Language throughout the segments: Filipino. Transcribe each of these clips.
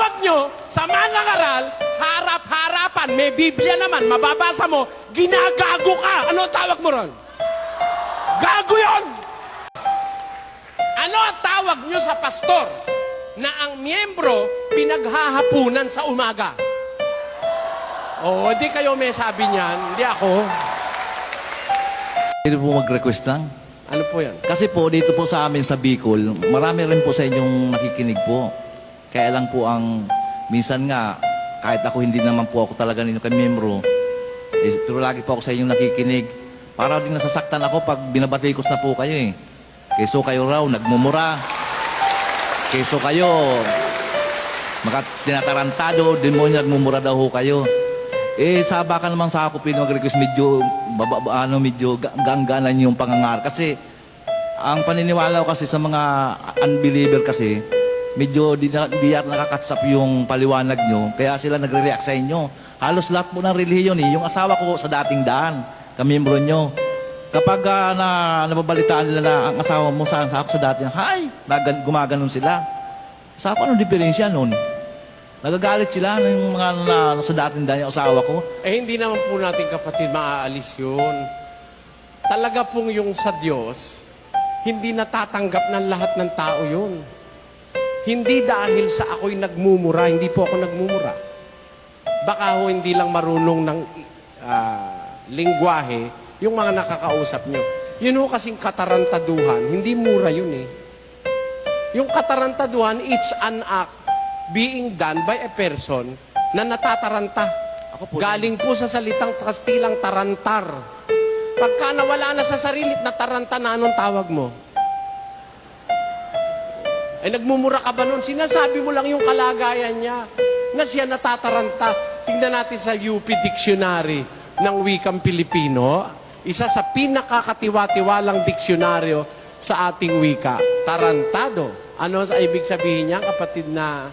tawag nyo sa mga ngaral, harap-harapan, may Biblia naman, mababasa mo, ginagago ka. Ano ang tawag mo ron? Gago yon! Ano ang tawag nyo sa pastor na ang miyembro pinaghahapunan sa umaga? Oo, di kayo may sabi niyan, hindi ako. Pwede po mag-request lang. Ano po yan? Kasi po, dito po sa amin sa Bicol, marami rin po sa inyong nakikinig po. Kaya lang po ang, minsan nga, kahit ako hindi naman po ako talaga ninyo kamiyembro, pero lagi po ako sa inyong nakikinig. Para din nasasaktan ako pag binabatikos na po kayo eh. Keso kayo raw, nagmumura. Keso kayo, tinatarantado, demonyo nagmumura daw ho kayo. Eh, saba ka naman sa ako pinag-request, medyo, medyo gangganan yung pangangar. Kasi, ang paniniwala ko kasi sa mga unbeliever kasi, medyo di nakakatsap yung paliwanag nyo, kaya sila nagre-react sa inyo. Halos lahat po ng relihiyon eh. Yung asawa ko sa dating daan, kamiyembro nyo. Kapag nababalitaan nila na ang asawa mo sa ako sa dating, hay, gumaganon sila. Sa ako, anong diferensya nun? Nagagalit sila ng mga sa dating daan yung asawa ko. Eh, hindi naman po natin kapatid maaalis yun. Talaga pong yung sa Diyos, hindi natatanggap ng lahat ng tao yun. Hindi dahil sa ako'y nagmumura, hindi po ako nagmumura. Baka ho hindi lang marunong ng lingwahe yung mga nakakausap nyo. Yun ho kasing katarantaduhan, hindi mura yun eh. Yung katarantaduhan, it's an act being done by a person na natataranta. Ako po, galing po sa salitang Kastilang tarantar. Pagka nawala na sa sarili, nataranta na, anong tawag mo? Ay, nagmumura ka ba nun? Sinasabi mo lang yung kalagayan niya na siya natataranta. Tingnan natin sa UP Dictionary ng Wikang Pilipino. Isa sa pinakakatiwa-tiwalang diksyonaryo sa ating wika. Tarantado. Ano sa ibig sabihin niya, kapatid na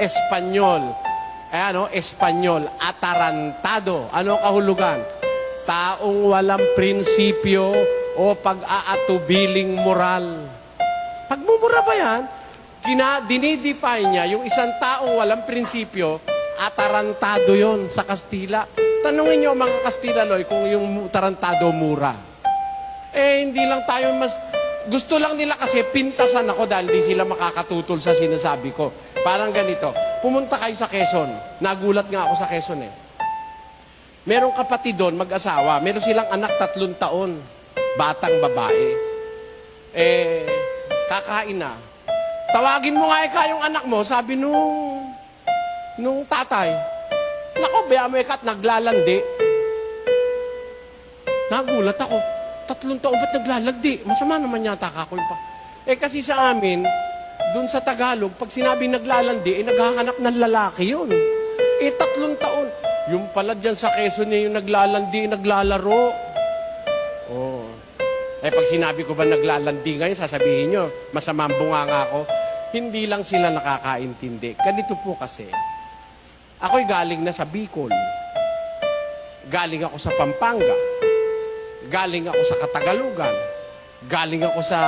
Espanyol? Espanyol. Atarantado. Ano kahulugan? Taong walang prinsipyo o pag-aatubiling moral. Pagmumura ba yan? Dinidefine niya yung isang taong walang prinsipyo, atarantado yon sa Kastila. Tanungin niyo mga Kastilanoy kung yung tarantado mura. Eh, hindi lang tayo gusto lang nila kasi pintasan ako dahil di sila makakatutol sa sinasabi ko. Parang ganito, pumunta kayo sa Quezon. Nagulat nga ako sa Quezon eh. Merong kapatid doon, mag-asawa. Meron silang anak 3 taon. Batang babae. Eh, kakain na. Tawagin mo nga yung anak mo, sabi nung tatay. Nako, baya mo ikat, naglalandi. Nagulat ako. 3 taon ba't naglalandi? Masama naman yata ako pa. Eh kasi sa amin, dun sa Tagalog, pag sinabi naglalandi, naghahanap ng lalaki yun. Eh 3 taon. Yung pala dyan sa Quezon niya yung naglalandi, naglalaro. Oh. Eh pag sinabi ko ba naglalandi ngayon, sasabihin nyo, masamang bunganga ako. Hindi lang sila nakakaintindi. Ganito po kasi, ako'y galing na sa Bicol. Galing ako sa Pampanga. Galing ako sa Katagalugan. Galing ako sa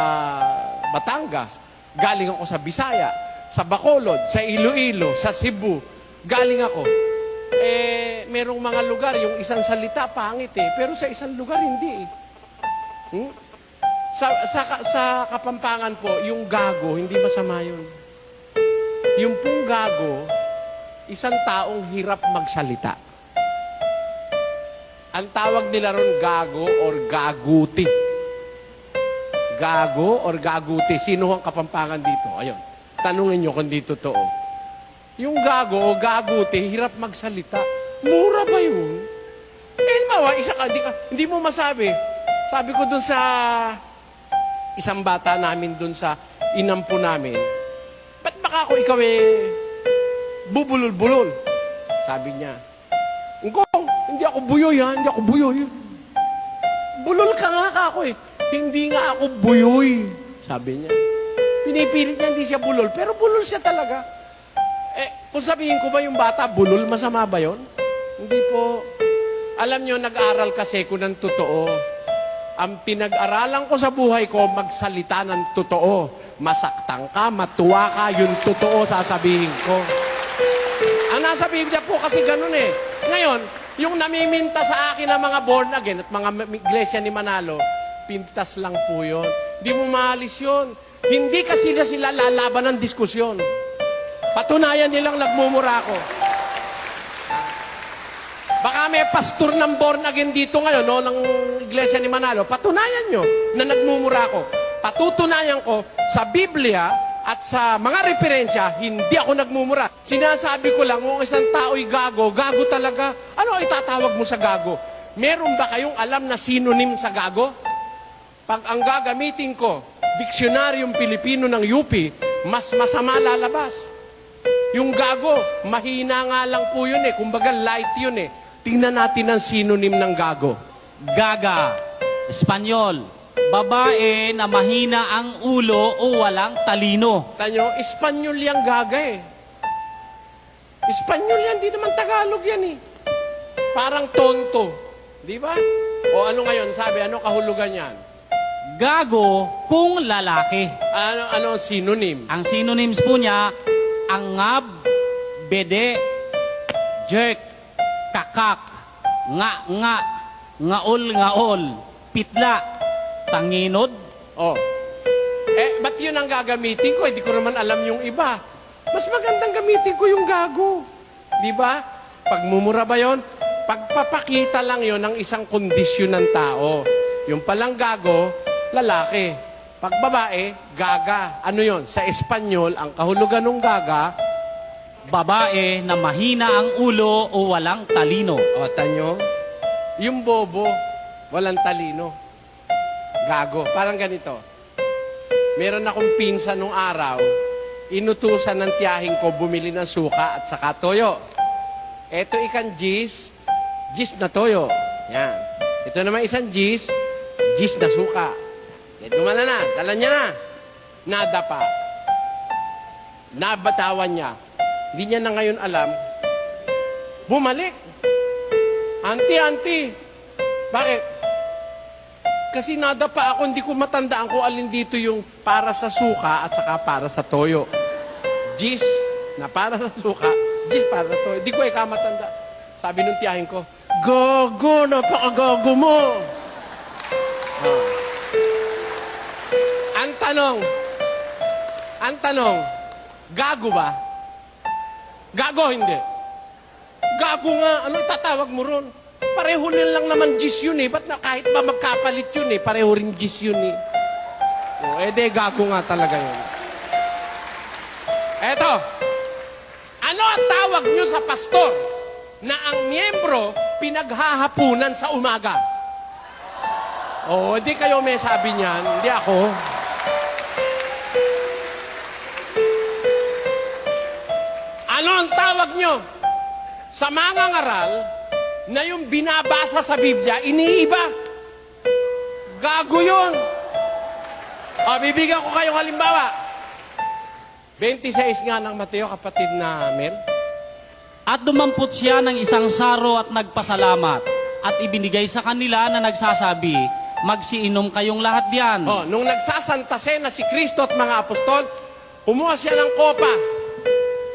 Batangas. Galing ako sa Bisaya. Sa Bacolod, sa Iloilo, sa Cebu. Galing ako. Eh, merong mga lugar, yung isang salita, pangit eh. Pero sa isang lugar, hindi eh. Sa Kapampangan po, yung gago, hindi masama yun. Yung pong gago, isang taong hirap magsalita. Ang tawag nila ron gago or gaguti. Gago or gaguti. Sino ang Kapampangan dito? Ayun. Tanungin nyo kung di totoo. Yung gago o gaguti, hirap magsalita. Mura ba yun? Eh, mawa, hindi mo masabi. Sabi ko dun sa isang bata namin dun sa inampo namin, ba't baka ako ikaw bubulol-bulol? Sabi niya, hindi ako buyoy ha, hindi ako buyoy. Bulol ka nga ako eh. Hindi nga ako buyoy, sabi niya. Pinipilit niya hindi siya bulol, pero bulol siya talaga. Eh, kung sabihin ko ba yung bata, bulol, masama ba yon? Hindi po. Alam niyo, nag-aral kasi ko ng totoo. Ang pinag-aralan ko sa buhay ko, magsalita ng totoo. Masaktan ka, matuwa ka, yung totoo sasabihin ko. Ang nasa Biblia po kasi ganun eh. Ngayon, yung namiminta sa akin ng mga born again at mga iglesia ni Manalo, pintas lang po yun. Hindi mo maalis yun. Hindi kasi sila lalaban ng diskusyon. Patunayan nilang nagmumura ako. Baka may pastor ng born again dito ngayon, no, ng iglesia ni Manalo. Patunayan nyo na nagmumura ako. Patutunayan ko sa Biblia at sa mga referensya, hindi ako nagmumura. Sinasabi ko lang, kung isang tao'y gago, gago talaga. Ano itatawag mo sa gago? Meron ba kayong alam na synonym sa gago? Pag ang gagamitin ko, Diksionaryong Pilipino ng UP, mas masama lalabas. Yung gago, mahina nga lang po yun eh. Kumbaga light yun eh. Tingnan natin ang synonym ng gago. Gaga, Espanyol, babae na mahina ang ulo o walang talino. Tanyo, Espanyol yang gaga eh. Espanyol yan, di naman Tagalog yan eh. Parang tonto. Di ba? O ano ngayon, sabi, ano kahulugan yan? Gago kung lalaki. Ano ang synonym? Ang synonyms po niya, angab, bede, jerk, kakak, nga, ngaol, pitla, tanginod. Oh. Ba't yun ang gagamitin ko? Hindi ko naman alam yung iba. Mas magandang gamitin ko yung gago. Di ba? Pagmumura ba yun? Pagpapakita lang yun ng isang kondisyon ng tao. Yung palang gago, lalaki. Pag babae, gaga. Ano yon? Sa Espanyol, ang kahulugan ng gaga, Babae na mahina ang ulo o walang talino. o tanyo, yung bobo, walang talino. Gago. Parang ganito. Meron akong pinsan nung araw, inutusan ng tiyahing ko bumili ng suka at saka toyo. Eto ikan gis na toyo. Yan. Ito naman isang gis na suka. Dumala na, dala niya na. Nadapa. Nabatawan niya. Hindi niya na ngayon alam. Bumalik. Auntie. Bakit? Kasi nadapa ako, hindi ko matandaan kung alin dito yung para sa suka at saka para sa toyo. Gis na para sa suka, gis para sa toyo. Hindi ko matanda. Sabi nung tiyahin ko, gago, napakagago mo. Ang tanong, gago ba? Gago, hindi. Gago nga, ano itatawag mo ron? Pareho lang naman gis yun eh. Ba't na kahit ba magkapalit yun eh, pareho rin gis yun eh. O, gago nga talaga yun. Eto, ano ang tawag nyo sa pastor na ang miyembro pinaghahapunan sa umaga? O, hindi kayo may sabi niyan, hindi ako. Ano ang tawag nyo sa mga ngaral na yung binabasa sa Biblia, iniiba? Gago yun. O, bibigyan ko kayong halimbawa. 26 nga ng Mateo, kapatid na Mel. At dumampot siya ng isang saro at nagpasalamat. At ibinigay sa kanila na nagsasabi, magsiinom kayong lahat diyan. O, nung nagsasanta na si Kristo at mga apostol, kumuha siya ng kopa.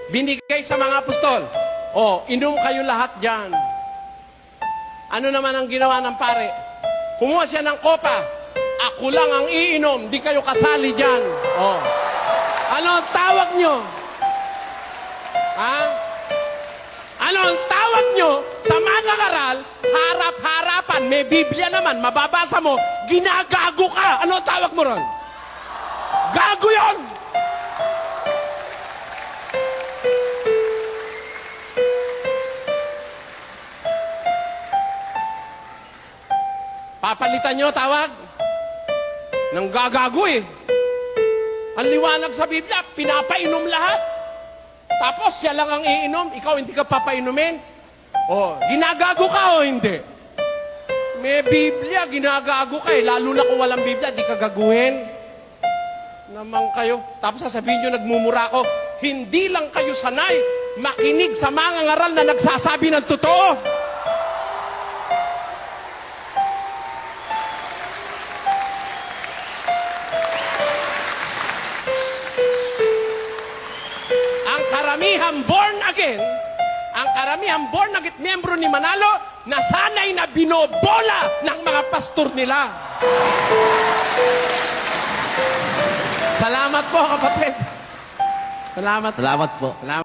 Binigay sa mga apostol. O, inom kayo lahat dyan. Ano naman ang ginawa ng pare? Kumuha siya ng kopa. Ako lang ang iinom, di kayo kasali dyan. O. Ano ang tawag nyo? Ha? Ano ang tawag nyo sa mga ngaral, harap-harapan, may Biblia naman, mababasa mo, ginagago ka. Ano ang tawag mo ron? Gago yon! Papalitan nyo tawag? Nang gagago eh. Ang liwanag sa Biblia, pinapainom lahat. Tapos siya lang ang iinom, ikaw hindi ka papainumin. O, ginagago ka o hindi? May Biblia, ginagago ka eh. Lalo na kung walang Biblia, di ka gaguhin. Naman kayo. Tapos sasabihin nyo, nagmumura ko, hindi lang kayo sanay makinig sa mga ngaral na nagsasabi ng totoo. Ang karamihang born again, ang karamihang born again miyembro ni Manalo nasanay na binobola ng mga pastor nila. Salamat po, kapatid. Salamat. Salamat po. Salamat.